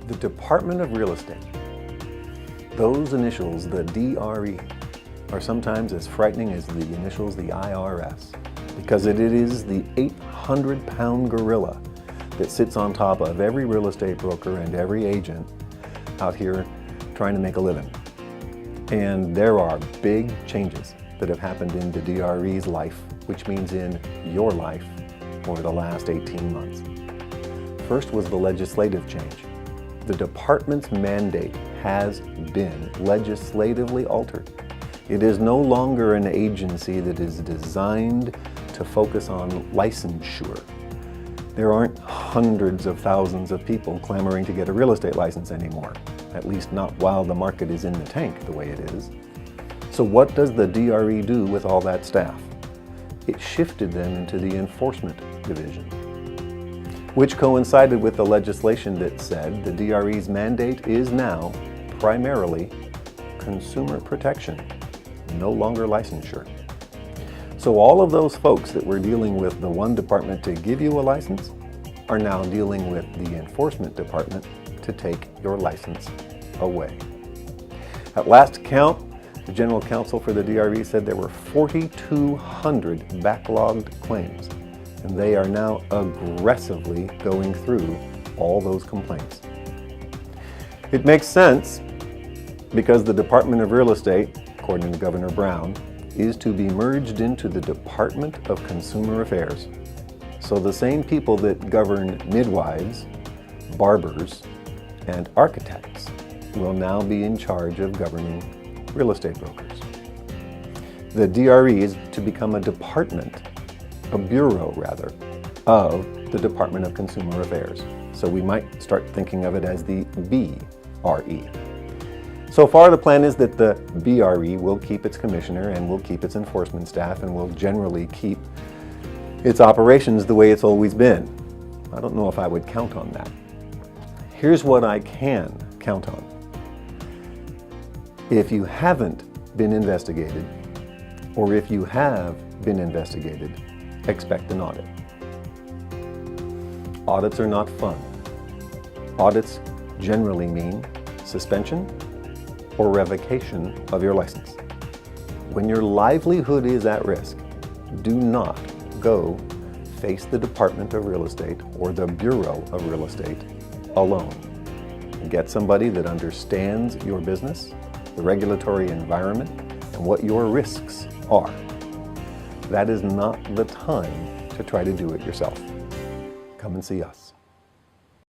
The Department of Real Estate. Those initials, the DRE, are sometimes as frightening as the initials, the IRS, because it is the 800-pound gorilla that sits on top of every real estate broker and every agent out here trying to make a living. And there are big changes that have happened in the DRE's life, which means in your life, over the last 18 months. First was the legislative change. The department's mandate has been legislatively altered. It is no longer an agency that is designed to focus on licensure. There aren't hundreds of thousands of people clamoring to get a real estate license anymore, at least not while the market is in the tank the way it is. So what does the DRE do with all that staff? It shifted them into the enforcement division, which coincided with the legislation that said the DRE's mandate is now primarily consumer protection, no longer licensure. So all of those folks that were dealing with the one department to give you a license are now dealing with the enforcement department to take your license away. At last count, the general counsel for the DRE said there were 4,200 backlogged claims, and they are now aggressively going through all those complaints. It makes sense because the Department of Real Estate, according to Governor Brown, is to be merged into the Department of Consumer Affairs. So the same people that govern midwives, barbers, and architects will now be in charge of governing real estate brokers. The DRE is to become a department, a bureau rather, of the Department of Consumer Affairs. So we might start thinking of it as the BRE. So far the plan is that the BRE will keep its commissioner and will keep its enforcement staff and will generally keep its operations the way it's always been. I don't know if I would count on that. Here's what I can count on. If you haven't been investigated, or if you have been investigated, expect an audit. Audits are not fun. Audits generally mean suspension or revocation of your license. When your livelihood is at risk, do not go face the Department of Real Estate or the Bureau of Real Estate alone. Get somebody that understands your business, the regulatory environment, and what your risks are. That is not the time to try to do it yourself. Come and see us.